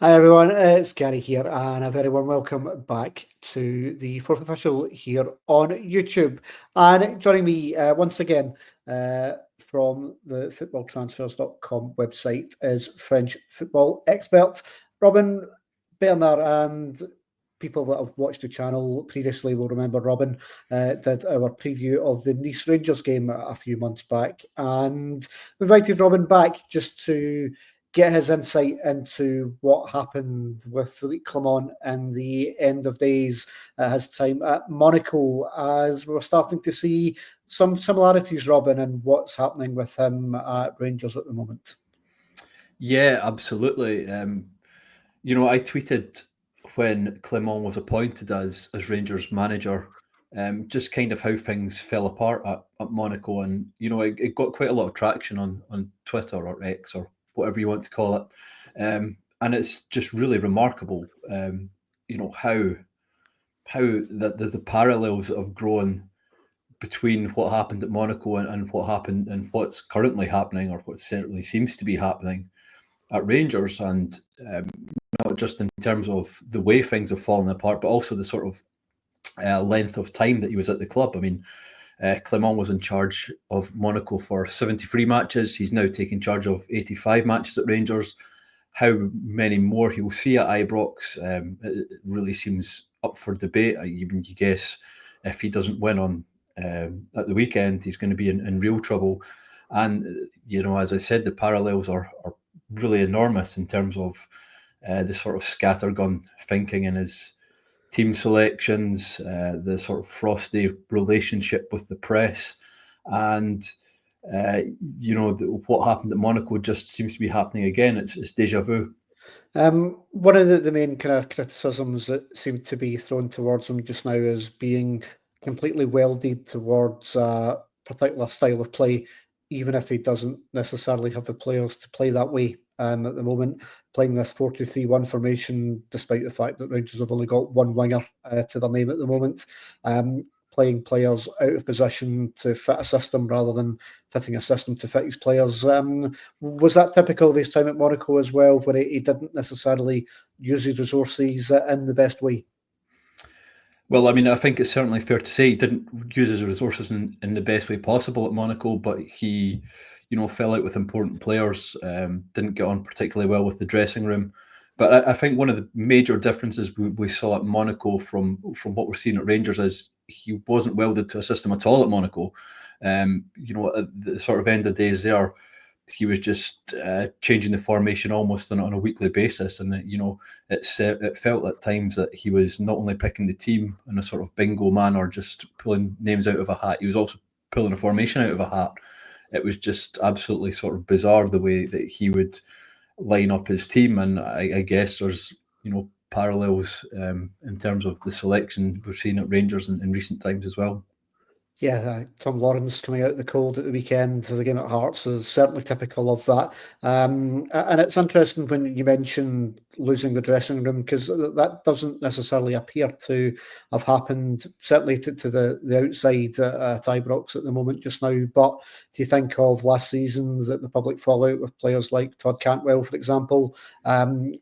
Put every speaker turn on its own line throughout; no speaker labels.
Hi everyone, it's Gary here, and a very warm welcome back to the fourth official here on YouTube. And joining me once again from the footballtransfers.com website is French football expert Robin Bairner. And people that have watched the channel previously will remember Robin did our preview of the Nice Rangers game a few months back, and we invited Robin back just to get his insight into what happened with Philippe Clement and the end of days at his time at Monaco, as we're starting to see some similarities, Robin, and what's happening with him at Rangers at the moment.
Yeah, absolutely. I tweeted when Clement was appointed as Rangers manager, just kind of how things fell apart at Monaco, and it got quite a lot of traction on Twitter or X or whatever you want to call it, and it's just really remarkable, how the parallels that have grown between what happened at Monaco and what happened and what's currently happening, or what certainly seems to be happening at Rangers, and not just in terms of the way things have fallen apart, but also the sort of length of time that he was at the club. I mean, Clement was in charge of Monaco for 73 matches. He's now taking charge of 85 matches at Rangers. How many more he'll see at Ibrox, it really seems up for debate. You guess if he doesn't win on at the weekend, he's going to be in real trouble. And as I said, the parallels are really enormous in terms of the sort of scattergun thinking in his team selections, the sort of frosty relationship with the press, and what happened at Monaco just seems to be happening again. It's deja vu.
One of the main kind of criticisms that seem to be thrown towards him just now is being completely welded towards a particular style of play, even if he doesn't necessarily have the players to play that way. At the moment, playing this 4-2-3-1 formation, despite the fact that Rangers have only got one winger to their name at the moment, playing players out of position to fit a system rather than fitting a system to fit his players. Was that typical of his time at Monaco as well, where he didn't necessarily use his resources in the best way?
Well, I mean, I think it's certainly fair to say he didn't use his resources in the best way possible at Monaco, but he, fell out with important players, didn't get on particularly well with the dressing room. But I think one of the major differences we saw at Monaco from what we're seeing at Rangers is he wasn't welded to a system at all at Monaco. At the sort of end of days there, he was just changing the formation almost on a weekly basis, and it felt at times that he was not only picking the team in a sort of bingo manner, just pulling names out of a hat. He was also pulling a formation out of a hat. It was just absolutely sort of bizarre the way that he would line up his team, and I guess there's parallels in terms of the selection we've seen at Rangers in recent times as well.
Yeah, Tom Lawrence coming out of the cold at the weekend for the game at Hearts is certainly typical of that. And it's interesting when you mention losing the dressing room, because that doesn't necessarily appear to have happened, certainly to the outside at Ibrox at the moment just now. But do you think of last season, that the public fallout with players like Todd Cantwell, for example,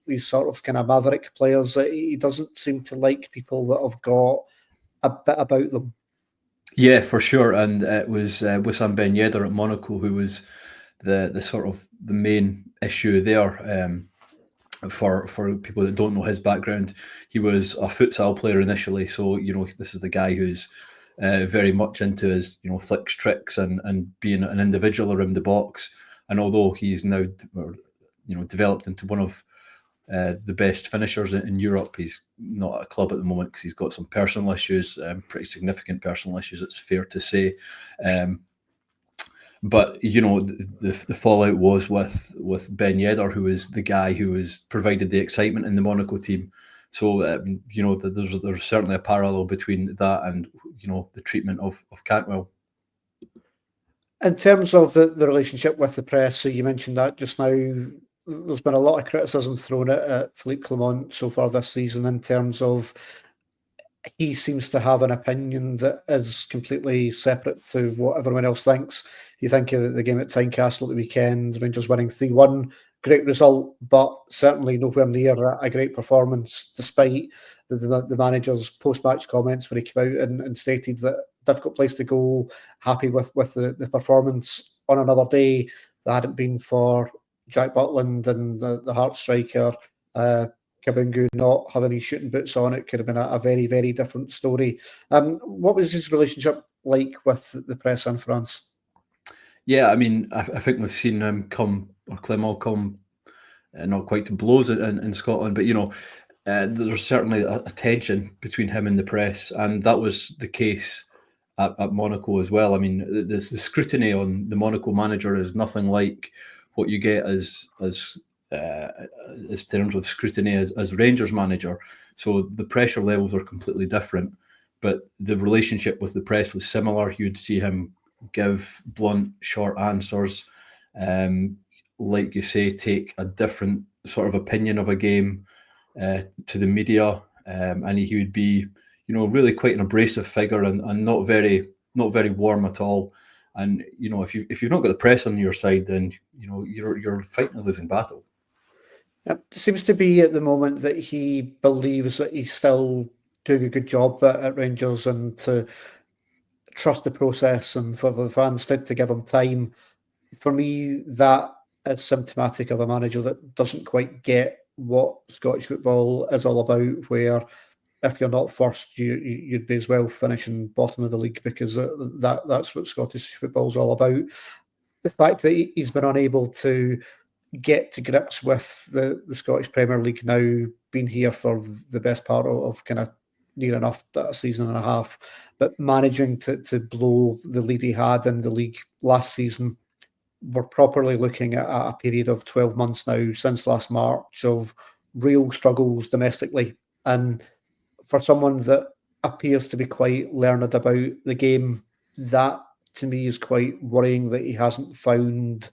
these sort of kind of maverick players, he doesn't seem to like people that have got a bit about them.
Yeah, for sure. And it was Wissam Ben Yedder at Monaco who was the sort of the main issue there. For people that don't know his background, he was a futsal player initially. So this is the guy who's very much into his flicks, tricks, and being an individual around the box. And although he's now developed into one of the best finishers in Europe, he's not at a club at the moment because he's got some personal issues, pretty significant personal issues, it's fair to say. But the fallout was with Ben Yedder, who is the guy who has provided the excitement in the Monaco team. So there's certainly a parallel between that and the treatment of Cantwell.
In terms of the relationship with the press, so you mentioned that just now, there's been a lot of criticism thrown at Philippe Clement so far this season in terms of he seems to have an opinion that is completely separate to what everyone else thinks. You think of the game at Tynecastle at the weekend, Rangers winning 3-1, great result, but certainly nowhere near a great performance, despite the manager's post-match comments when he came out and stated that difficult place to go, happy with the performance on another day. That hadn't been for Jack Butland and the Heart striker, Kabungu not having his shooting boots on, it could have been a very, very different story. What was his relationship like with the press in France?
Yeah, I mean, I think we've seen him Clement come, not quite to blows in Scotland, but there's certainly a tension between him and the press, and that was the case at Monaco as well. I mean, the scrutiny on the Monaco manager is nothing like what you get as terms of scrutiny as Rangers manager. So the pressure levels are completely different, but the relationship with the press was similar. You'd see him give blunt, short answers. Like you say, take a different sort of opinion of a game to the media, and he would be, really quite an abrasive figure and not very warm at all. And if you've not got the press on your side, then you're fighting a losing battle.
It seems to be at the moment that he believes that he's still doing a good job at Rangers and to trust the process and for the fans to give him time. For me, that is symptomatic of a manager that doesn't quite get what Scottish football is all about, where if you're not first, you'd be as well finishing bottom of the league, because that's what Scottish football is all about. The fact that he's been unable to get to grips with the Scottish Premier League now, been here for the best part of kind of near enough a season and a half, but managing to blow the lead he had in the league last season. We're properly looking at a period of 12 months now, since last March, of real struggles domestically. And for someone that appears to be quite learned about the game, that to me is quite worrying, that he hasn't found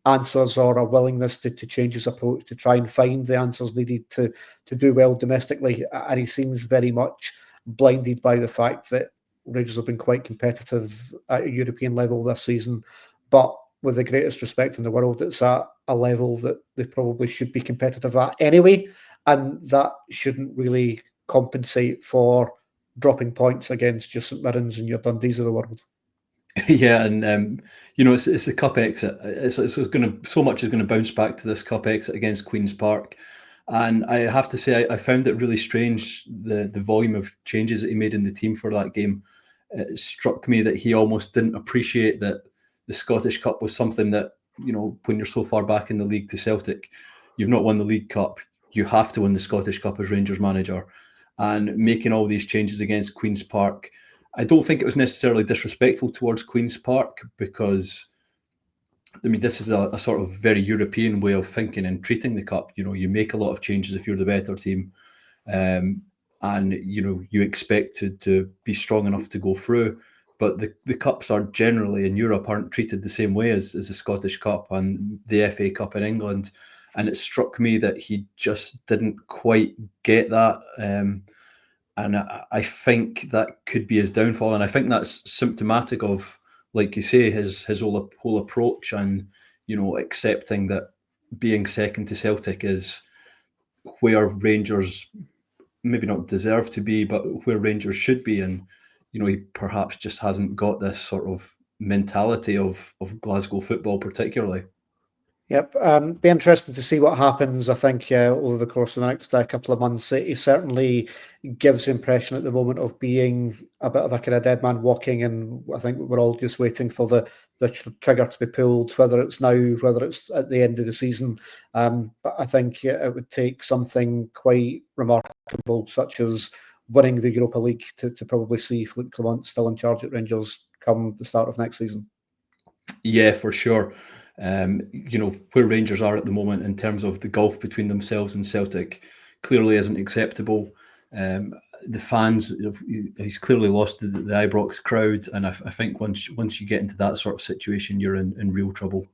answers or a willingness to change his approach to try and find the answers needed to do well domestically. And he seems very much blinded by the fact that Rangers have been quite competitive at a European level this season, but with the greatest respect in the world, it's at a level that they probably should be competitive at anyway, and that shouldn't really compensate for dropping points against your St Mirrens and your Dundees of the world.
Yeah, and it's the cup exit. It's going to, so much is going to bounce back to this cup exit against Queen's Park, and I have to say I found it really strange, the volume of changes that he made in the team for that game. It struck me that he almost didn't appreciate that the Scottish Cup was something that, when you're so far back in the league to Celtic, you've not won the League Cup, you have to win the Scottish Cup as Rangers manager, and making all these changes against Queen's Park. I don't think it was necessarily disrespectful towards Queen's Park, because, I mean, this is a sort of very European way of thinking and treating the cup. You make a lot of changes if you're the better team, and you expect to be strong enough to go through. But the cups are generally in Europe aren't treated the same way as the Scottish Cup and the FA Cup in England. And it struck me that he just didn't quite get that. And I think that could be his downfall. And I think that's symptomatic of, like you say, his whole approach, and, accepting that being second to Celtic is where Rangers maybe not deserve to be, but where Rangers should be. And, he perhaps just hasn't got this sort of mentality of Glasgow football particularly.
Yep, be interesting to see what happens. I think over the course of the next couple of months, he certainly gives the impression at the moment of being a bit of a kind of dead man walking, and I think we're all just waiting for the trigger to be pulled, whether it's now, whether it's at the end of the season. But I think it would take something quite remarkable, such as winning the Europa League, to probably see Philippe Clement still in charge at Rangers come the start of next season.
Yeah, for sure. Where Rangers are at the moment in terms of the gulf between themselves and Celtic clearly isn't acceptable. The fans, he's clearly lost the Ibrox crowd, and I think once you get into that sort of situation, you're in real trouble.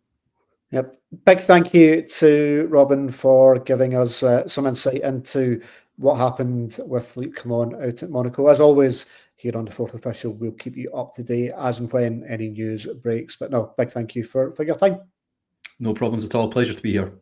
Yep. Big thank you to Robin for giving us some insight into what happened with Philippe Clement out at Monaco. As always, here on the Fourth Official, we'll keep you up to date as and when any news breaks. But no, big thank you for your time.
No problems at all. Pleasure to be here.